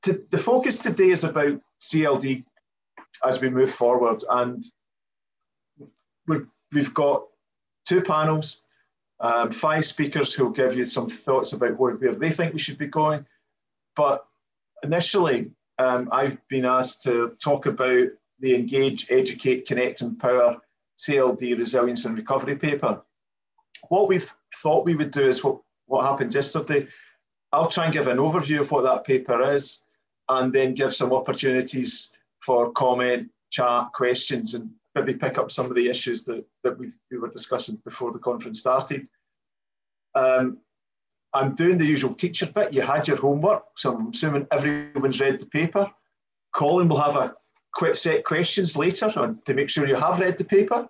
The focus today is about CLD as we move forward, and we've got 2 panels, 5 speakers who will give you some thoughts about where they think we should be going. But initially, I've been asked to talk about the Engage, Educate, Connect, Empower CLD Resilience and Recovery paper. What we thought we would do is what happened yesterday. I'll try and give an overview of what that paper is, and then give some opportunities for comment, chat, questions, and maybe pick up some of the issues that we were discussing before the conference started. I'm doing the usual teacher bit. You had your homework, so I'm assuming everyone's read the paper. Colin will have a quick set of questions later to make sure you have read the paper,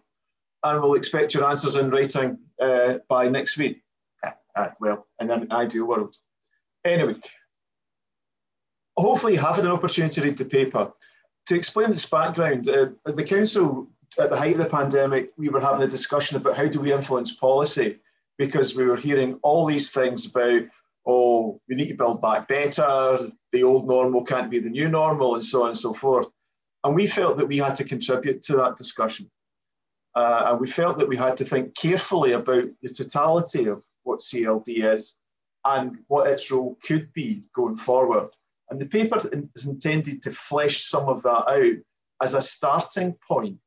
and we'll expect your answers in writing by next week. Well, in an ideal world. Anyway, hopefully you have had an opportunity to read the paper. To explain this background, the Council, at the height of the pandemic, we were having a discussion about how do we influence policy, because we were hearing all these things about, oh, we need to build back better, the old normal can't be the new normal, and so on and so forth. And we felt that we had to contribute to that discussion. And we felt that we had to think carefully about the totality of what CLD is and what its role could be going forward. And the paper is intended to flesh some of that out as a starting point,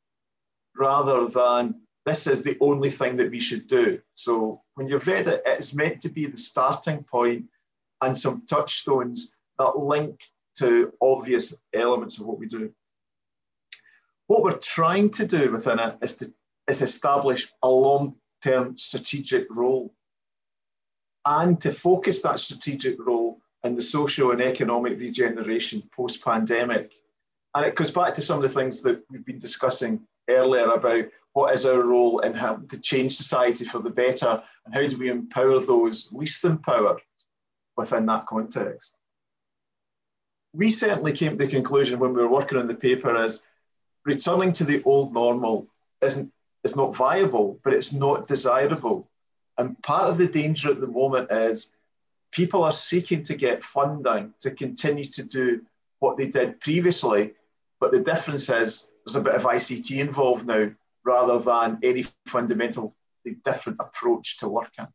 rather than this is the only thing that we should do. So when you've read it, it's meant to be the starting point and some touchstones that link to obvious elements of what we do. What we're trying to do within it is establish a long-term strategic role, and to focus that strategic role in the social and economic regeneration post-pandemic. And it goes back to some of the things that we've been discussing earlier about what is our role in how to change society for the better, and how do we empower those least empowered within that context. We certainly came to the conclusion when we were working on the paper is returning to the old normal is not viable, but it's not desirable. And part of the danger at the moment is people are seeking to get funding to continue to do what they did previously, but the difference is there's a bit of ICT involved now, rather than any fundamentally different approach to working.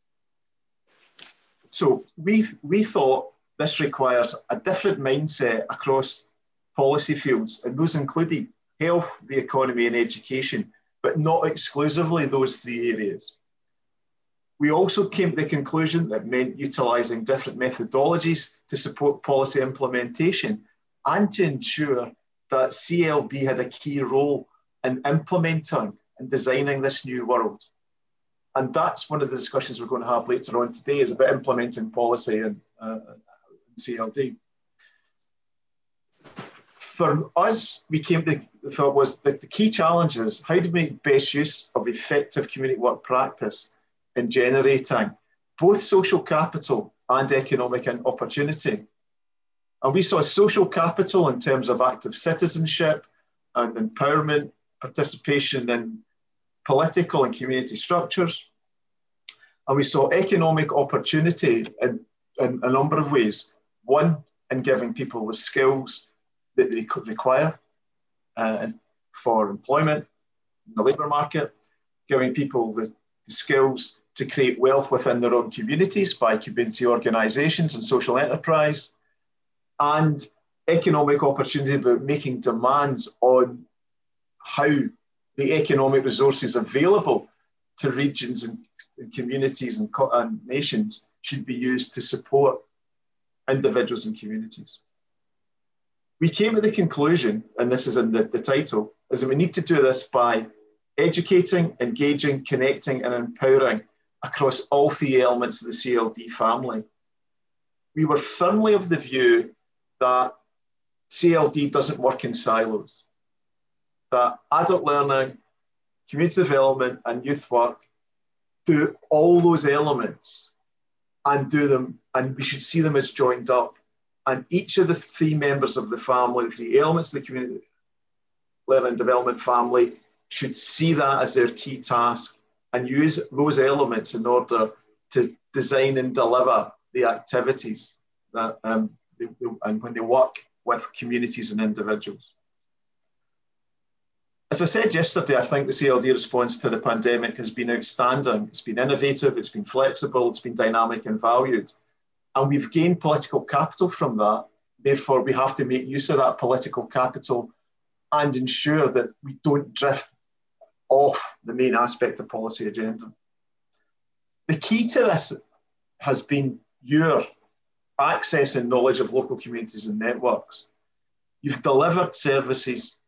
So we thought this requires a different mindset across policy fields, and those included health, the economy, and education, but not exclusively those 3 areas. We also came to the conclusion that meant utilising different methodologies to support policy implementation and to ensure that CLD had a key role in implementing and designing this new world. And that's one of the discussions we're going to have later on today, is about implementing policy in CLD. For us, we came to the thought was that the key challenge is how to make best use of effective community work practice in generating both social capital and economic opportunity. And we saw social capital in terms of active citizenship and empowerment, participation in political and community structures. And we saw economic opportunity in a number of ways. One, in giving people the skills that they could require for employment in the labour market, giving people the skills to create wealth within their own communities by community organisations and social enterprise, and economic opportunity about making demands on how the economic resources available to regions and communities and nations should be used to support individuals and communities. We came to the conclusion, and this is in the title, is that we need to do this by educating, engaging, connecting, and empowering across all 3 elements of the CLD family. We were firmly of the view that CLD doesn't work in silos, that adult learning, community development, and youth work do all those elements and do them, and we should see them as joined up. And each of the 3 members of the family, the 3 elements of the community learning and development family, should see that as their key task and use those elements in order to design and deliver the activities that, and and when they work with communities and individuals. As I said yesterday, I think the CLD response to the pandemic has been outstanding. It's been innovative, it's been flexible, it's been dynamic and valued. And we've gained political capital from that. Therefore, we have to make use of that political capital and ensure that we don't drift off the main aspect of policy agenda. The key to this has been your access and knowledge of local communities and networks. You've delivered services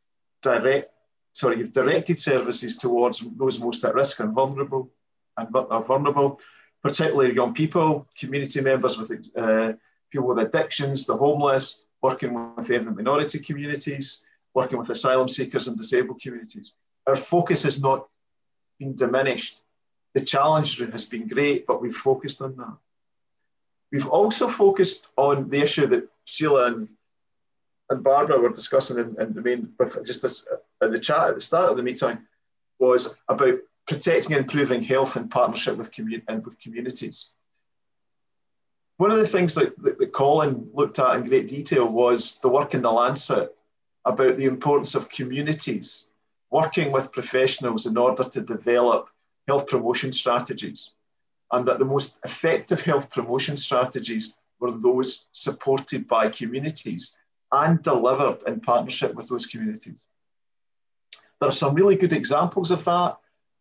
you've directed services towards those most at risk and vulnerable, particularly young people, community members with people with addictions, the homeless, working with ethnic minority communities, working with asylum seekers and disabled communities. Our focus has not been diminished. The challenge has been great, but we've focused on that. We've also focused on the issue that Sheila and Barbara were discussing in the main, just in the chat at the start of the meeting, was about protecting and improving health in partnership with communities. One of the things that Colin looked at in great detail was the work in the Lancet about the importance of communities working with professionals in order to develop health promotion strategies, and that the most effective health promotion strategies were those supported by communities and delivered in partnership with those communities. There are some really good examples of that,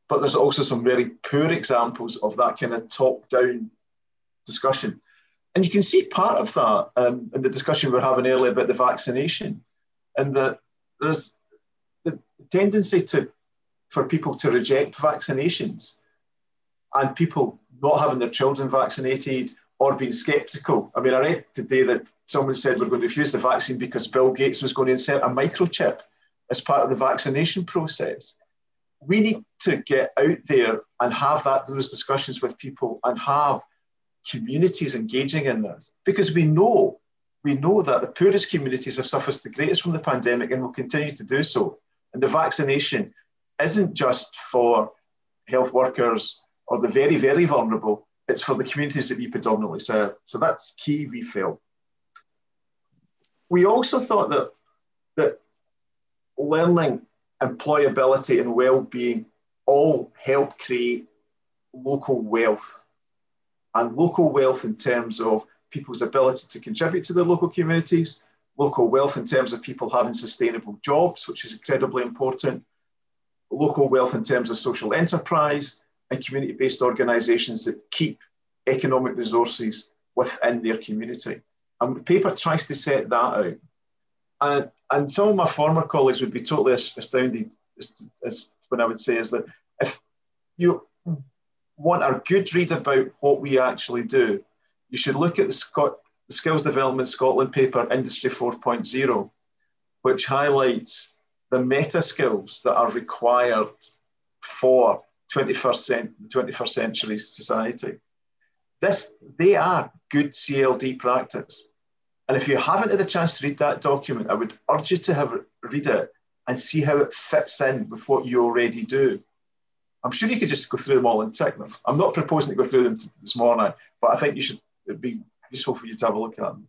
but there's also some very poor examples of that kind of top-down discussion. And you can see part of that in the discussion we were having earlier about the vaccination, and that there's the tendency for people to reject vaccinations and people not having their children vaccinated or being sceptical. I mean, I read today that someone said we're going to refuse the vaccine because Bill Gates was going to insert a microchip as part of the vaccination process. We need to get out there and have those discussions with people and have communities engaging in this, because we know that the poorest communities have suffered the greatest from the pandemic and will continue to do so. And the vaccination isn't just for health workers or the very, very vulnerable, it's for the communities that we predominantly serve. So that's key, we feel. We also thought that learning, employability and well-being all help create local wealth. And local wealth in terms of people's ability to contribute to their local communities, local wealth in terms of people having sustainable jobs, which is incredibly important, local wealth in terms of social enterprise, and community-based organisations that keep economic resources within their community. And the paper tries to set that out. And some of my former colleagues would be totally astounded as when I would say is that if you want a good read about what we actually do, you should look at the Skills Development Scotland paper, Industry 4.0, which highlights the meta skills that are required for 21st century society. They are good CLD practice. And if you haven't had a chance to read that document, I would urge you to read it and see how it fits in with what you already do. I'm sure you could just go through them all and tick them. I'm not proposing to go through them this morning, but I think it'd be useful for you to have a look at them.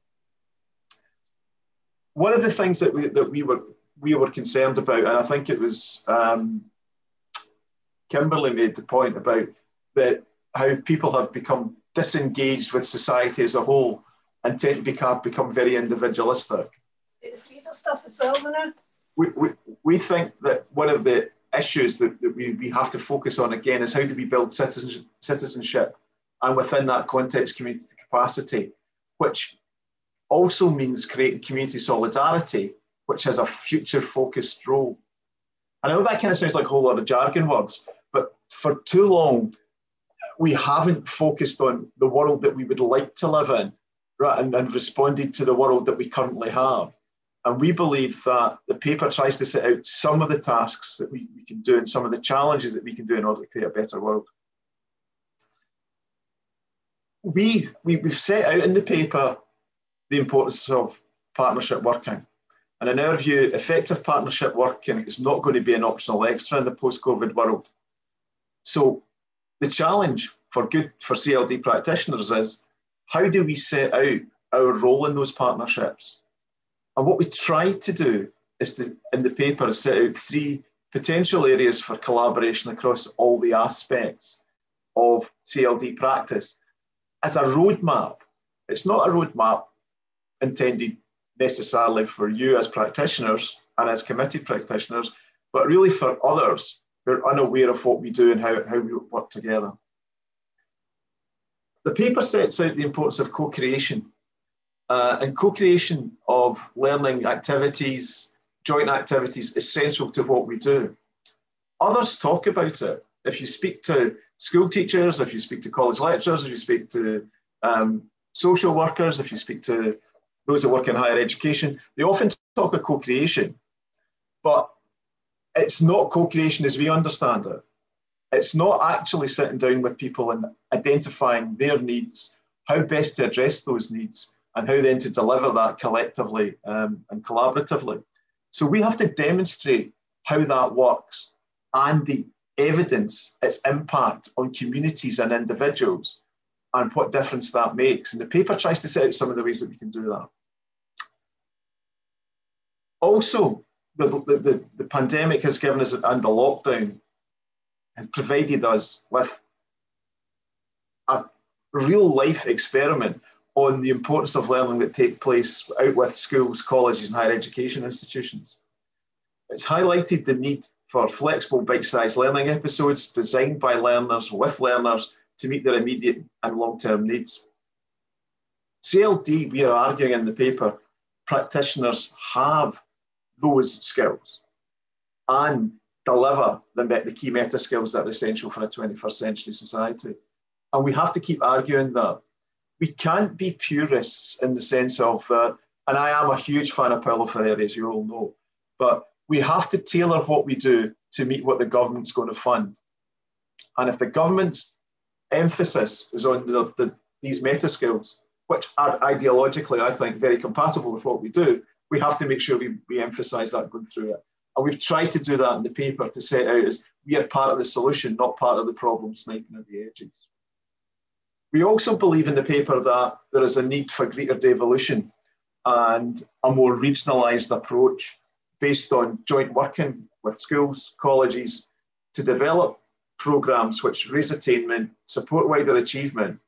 One of the things that we were concerned about, and I think it was Kimberly made the point about how people have become disengaged with society as a whole and tend to become very individualistic. The freezer stuff as well, now. We think that one of the issues that we have to focus on again is how do we build citizenship, and within that context, community capacity, which also means creating community solidarity, which has a future-focused role. I know that kind of sounds like a whole lot of jargon words, but for too long, we haven't focused on the world that we would like to live in, right, and responded to the world that we currently have. And we believe that the paper tries to set out some of the tasks that we can do and some of the challenges that we can do in order to create a better world. We've set out in the paper the importance of partnership working. And in our view, effective partnership working is not going to be an optional extra in the post-COVID world. So the challenge for CLD practitioners is, how do we set out our role in those partnerships? And what we tried to do is to, in the paper, set out 3 potential areas for collaboration across all the aspects of CLD practice as a roadmap. It's not a roadmap intended necessarily for you as practitioners and as committee practitioners, but really for others who are unaware of what we do and how we work together. The paper sets out the importance of co-creation and co-creation of learning activities, joint activities, is central to what we do. Others talk about it. If you speak to school teachers, if you speak to college lecturers, if you speak to social workers, if you speak to those who work in higher education, they often talk of co-creation, but it's not co-creation as we understand it. It's not actually sitting down with people and identifying their needs, how best to address those needs, and how then to deliver that collectively and collaboratively. So we have to demonstrate how that works and the evidence, its impact on communities and individuals, and what difference that makes. And the paper tries to set out some of the ways that we can do that. Also, the pandemic has given us, and the lockdown has provided us with a real life experiment on the importance of learning that take place out with schools, colleges, and higher education institutions. It's highlighted the need for flexible bite-sized learning episodes designed by learners with learners to meet their immediate and long-term needs. CLD, we are arguing in the paper, practitioners have those skills and deliver the key meta skills that are essential for a 21st century society. And we have to keep arguing that. We can't be purists in the sense of, and I am a huge fan of Paulo Freire, as you all know, but we have to tailor what we do to meet what the government's going to fund. And if the government's emphasis is on these meta skills, which are ideologically, I think, very compatible with what we do, we have to make sure we emphasise that going through it. And we've tried to do that in the paper to set out as we are part of the solution, not part of the problem sniping at the edges. We also believe in the paper that there is a need for greater devolution and a more regionalised approach based on joint working with schools, colleges, to develop programmes which raise attainment, support wider achievement,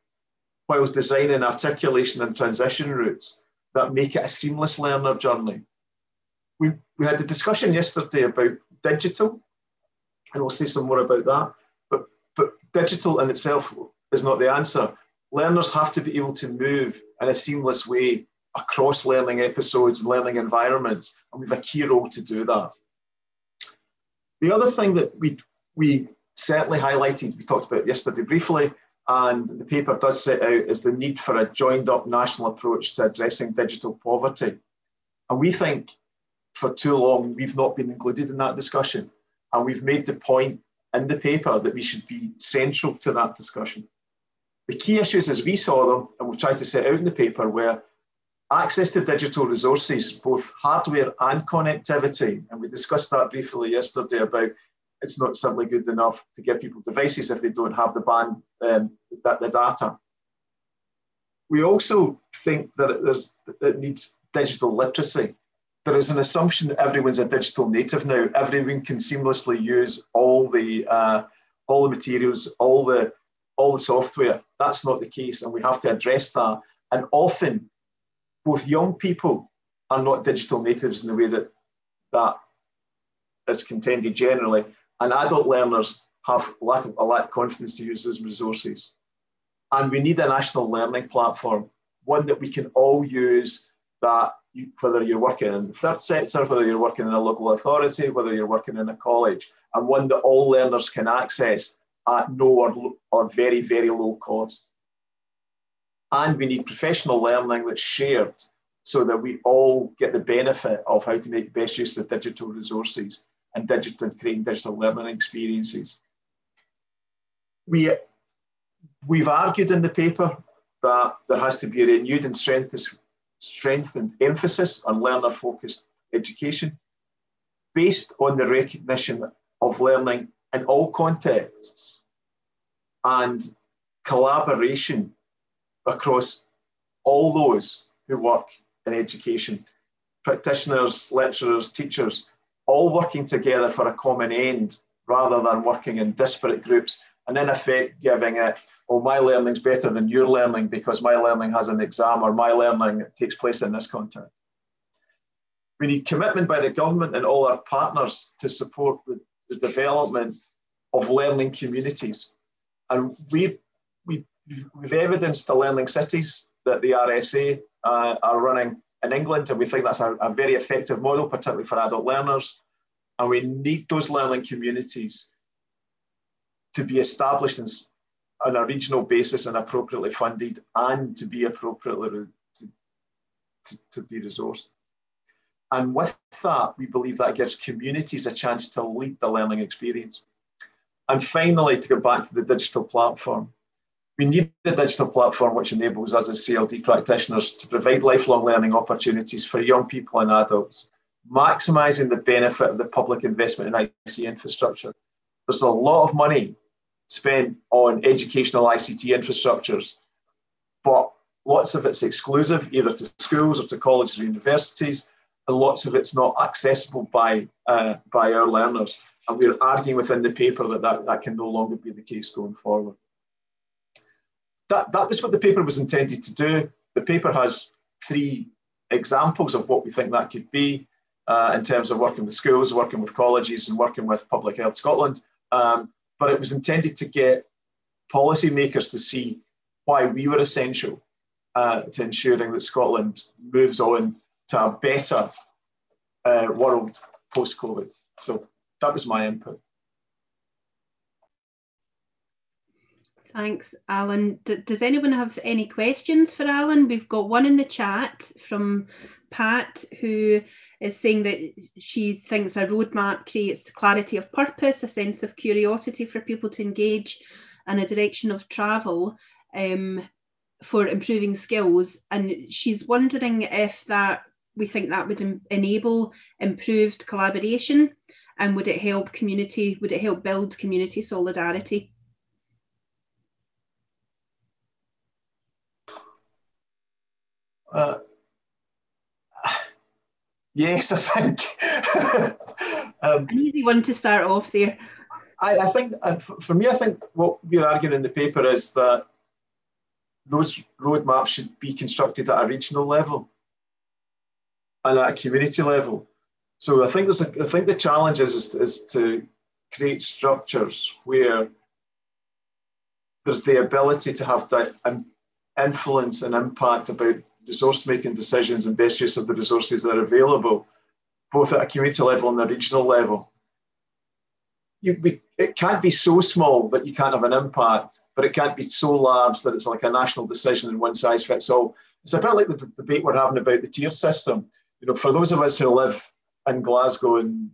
whilst designing articulation and transition routes that make it a seamless learner journey. We had the discussion yesterday about digital, and we'll say some more about that, but digital in itself is not the answer. Learners have to be able to move in a seamless way across learning episodes and learning environments, and we have a key role to do that. The other thing that we certainly highlighted, we talked about yesterday briefly, and the paper does set out, is the need for a joined up national approach to addressing digital poverty. And we think for too long we've not been included in that discussion, and we've made the point in the paper that we should be central to that discussion. The key issues as we saw them, and we've tried to set out in the paper, were access to digital resources, both hardware and connectivity. And we discussed that briefly yesterday about it's not simply good enough to give people devices if they don't have the data. We also think that it needs digital literacy. There is an assumption that everyone's a digital native now. Everyone can seamlessly use all the materials, all the software. That's not the case, and we have to address that. And often, both young people are not digital natives in the way that is contended generally, and adult learners have a lack of confidence to use those resources. And we need a national learning platform, one that we can all use, that whether you're working in the third sector, whether you're working in a local authority, whether you're working in a college, and one that all learners can access at no or very, very low cost. And we need professional learning that's shared so that we all get the benefit of how to make best use of digital resources and creating digital learning experiences. We've argued in the paper that there has to be a renewed and strengthened emphasis on learner-focused education based on the recognition of learning in all contexts and collaboration across all those who work in education, practitioners, lecturers, teachers, all working together for a common end rather than working in disparate groups and in effect giving it, oh, my learning's better than your learning because my learning has an exam or my learning takes place in this context. We need commitment by the government and all our partners to support the development of learning communities. And we've evidenced the learning cities that the RSA are running in England, and we think that's a very effective model, particularly for adult learners. And we need those learning communities to be established on a regional basis and appropriately funded, and to be appropriately to be resourced. And with that, we believe that gives communities a chance to lead the learning experience. And finally, to go back to the digital platform, we need the digital platform which enables us as CLD practitioners to provide lifelong learning opportunities for young people and adults, maximising the benefit of the public investment in ICT infrastructure. There's a lot of money spent on educational ICT infrastructures, but lots of it's exclusive either to schools or to colleges or universities, and lots of it's not accessible by our learners. And we're arguing within the paper that can no longer be the case going forward. That was what the paper was intended to do. The paper has 3 examples of what we think that could be in terms of working with schools, working with colleges, and working with Public Health Scotland. But it was intended to get policymakers to see why we were essential to ensuring that Scotland moves on to a better world post-COVID. So that was my input. Thanks, Alan. Does anyone have any questions for Alan? We've got one in the chat from Pat, who is saying that she thinks a roadmap creates clarity of purpose, a sense of curiosity for people to engage, and a direction of travel for improving skills. And she's wondering if we think that would enable improved collaboration, and would it help build community solidarity? Yes, I think. An easy one to start off there. I think, for me, I think what we're arguing in the paper is that those roadmaps should be constructed at a regional level and at a community level. So I think the challenge is to create structures where there's the ability to have influence and impact about resource-making decisions and best use of the resources that are available, both at a community level and a regional level. It can't be so small that you can't have an impact, but it can't be so large that it's like a national decision and one size fits all. It's a bit like the debate we're having about the tier system. You know, for those of us who live in Glasgow and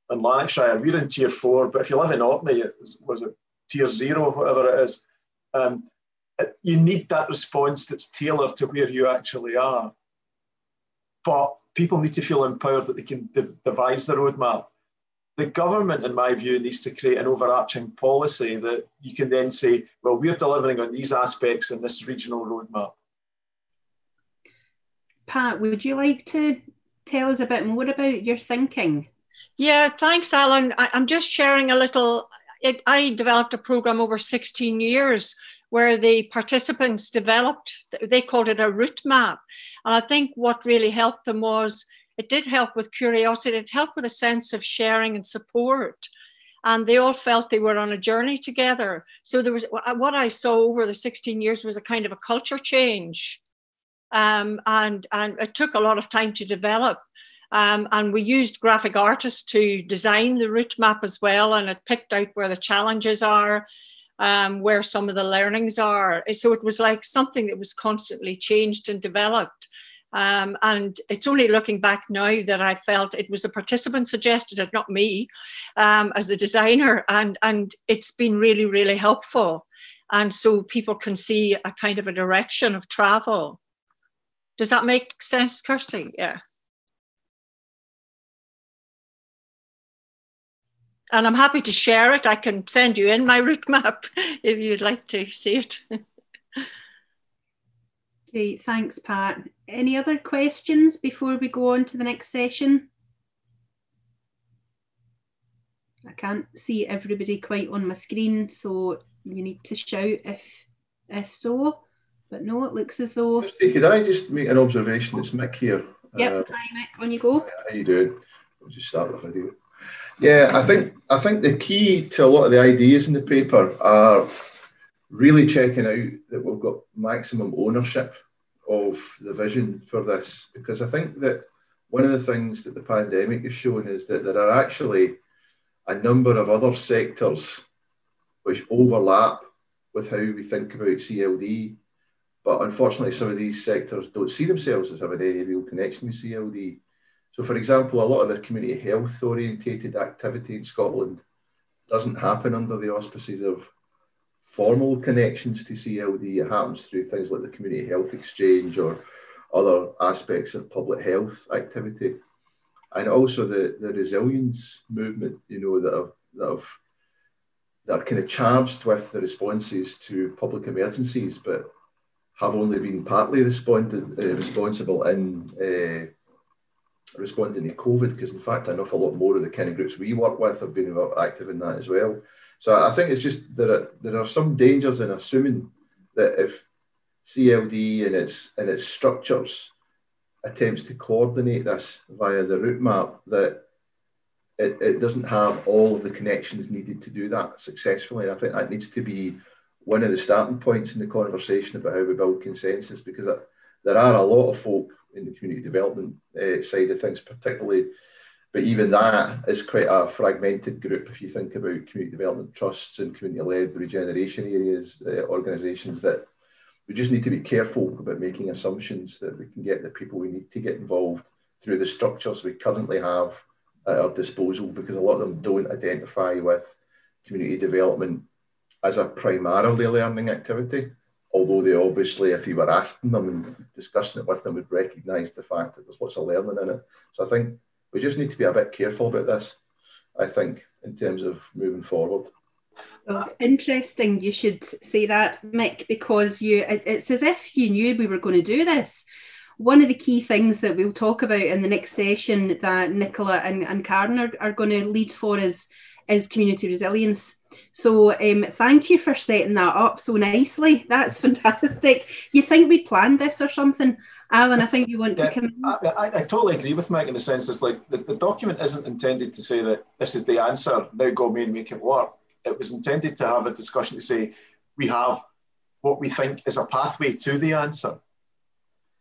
Lanarkshire, we're in tier 4, but if you live in Orkney, was it tier 0, whatever it is, you need that response that's tailored to where you actually are. But people need to feel empowered that they can devise the roadmap. The government, in my view, needs to create an overarching policy that you can then say, well, we're delivering on these aspects in this regional roadmap. Pat, would you like to tell us a bit more about your thinking? Yeah, thanks, Alan. I'm just sharing a little. I developed a program over 16 years where the participants developed, they called it a route map. And I think what really helped them was, it did help with curiosity, it helped with a sense of sharing and support. And they all felt they were on a journey together. So there was, what I saw over the 16 years was a kind of a culture change. And it took a lot of time to develop. And we used graphic artists to design the route map as well. And it picked out where the challenges are, where some of the learnings are. So it was like something that was constantly changed and developed. And it's only looking back now that I felt it was a participant suggested it, not me, as the designer. And it's been really, really helpful. And so people can see a kind of a direction of travel. Does that make sense, Kirsty? Yeah. And I'm happy to share it. I can send you in my route map if you'd like to see it. Great, thanks, Pat. Any other questions before we go on to the next session? I can't see everybody quite on my screen, so you need to shout if so. But no, it looks as though... Could I just make an observation? It's Mick here. Yep, hi Mick, on you go. How you doing? I'll just start the video. Yeah, I think the key to a lot of the ideas in the paper are really checking out that we've got maximum ownership of the vision for this, because I think that one of the things that the pandemic has shown is that there are actually a number of other sectors which overlap with how we think about CLD, but unfortunately some of these sectors don't see themselves as having any real connection with CLD. So for example, a lot of the community health orientated activity in Scotland doesn't happen under the auspices of formal connections to CLD. It happens through things like the Community Health Exchange or other aspects of public health activity. And also the resilience movement, you know, that are kind of charged with the responses to public emergencies, but have only been partly responsible in responding to COVID, because in fact an awful lot more of the kind of groups we work with have been active in that as well. So I think it's just there are some dangers in assuming that if CLD and its structures attempts to coordinate this via the route map, that it doesn't have all of the connections needed to do that successfully. And I think that needs to be one of the starting points in the conversation about how we build consensus, because there are a lot of folk in the community development side of things particularly, but even that is quite a fragmented group if you think about community development trusts and community-led regeneration areas, organisations, that we just need to be careful about making assumptions that we can get the people we need to get involved through the structures we currently have at our disposal, because a lot of them don't identify with community development as a primarily learning activity, although they obviously, if you were asking them and discussing it with them, would recognise the fact that there's lots of learning in it. So I think we just need to be a bit careful about this, I think, in terms of moving forward. Well, it's interesting you should say that, Mick, because it's as if you knew we were going to do this. One of the key things that we'll talk about in the next session that Nicola and Karen are going to lead for is community resilience. So thank you for setting that up so nicely. That's fantastic. You think we planned this or something? Alan, I think you want to come in. I totally agree with Mike in the sense it's like the document isn't intended to say that this is the answer, now go and make it work. It was intended to have a discussion to say we have what we think is a pathway to the answer.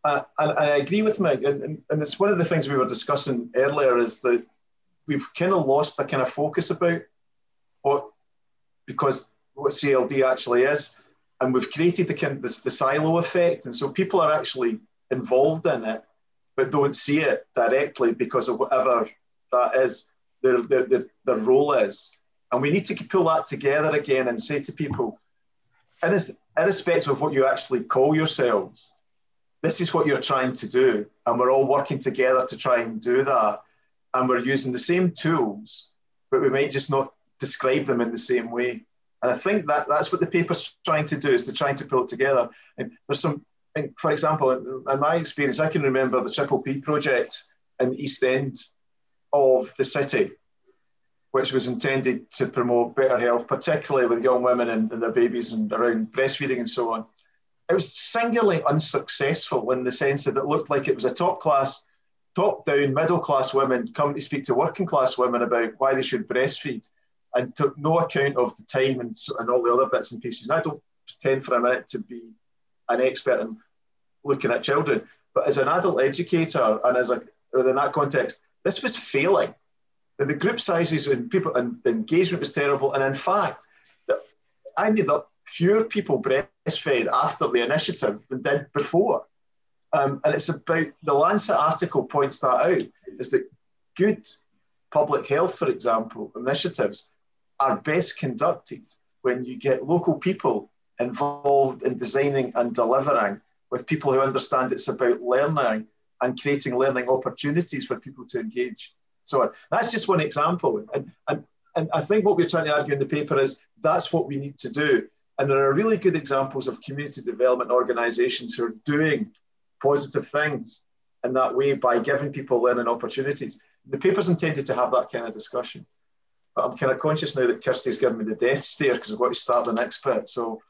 And I agree with Mike, and it's one of the things we were discussing earlier is that we've kind of lost the kind of focus about what CLD actually is, and we've created the silo effect, and so people are actually involved in it but don't see it directly because of whatever that is their role is. And we need to pull that together again and say to people, irrespective of what you actually call yourselves, this is what you're trying to do, and we're all working together to try and do that, and we're using the same tools, but we might just not describe them in the same way. And I think that's what the paper's trying to do, is to trying to pull it together. And there's some, for example, in my experience, I can remember the Triple P project in the East End of the city, which was intended to promote better health, particularly with young women and their babies and around breastfeeding and so on. It was singularly unsuccessful in the sense that it looked like it was a top-down, middle-class women coming to speak to working-class women about why they should breastfeed, and took no account of the time and all the other bits and pieces. And I don't pretend for a minute to be an expert in looking at children, but as an adult educator and within that context, this was failing. The group sizes and the engagement was terrible. And in fact, I ended up fewer people breastfed after the initiative than did before. And it's about, the Lancet article points that out, is that good public health, for example, initiatives are best conducted when you get local people involved in designing and delivering, with people who understand it's about learning and creating learning opportunities for people to engage. So that's just one example. And I think what we're trying to argue in the paper is that's what we need to do. And there are really good examples of community development organisations who are doing positive things in that way by giving people learning opportunities. The paper's intended to have that kind of discussion. But I'm kind of conscious now that Kirsty's given me the death stare because I've got to start the next bit. So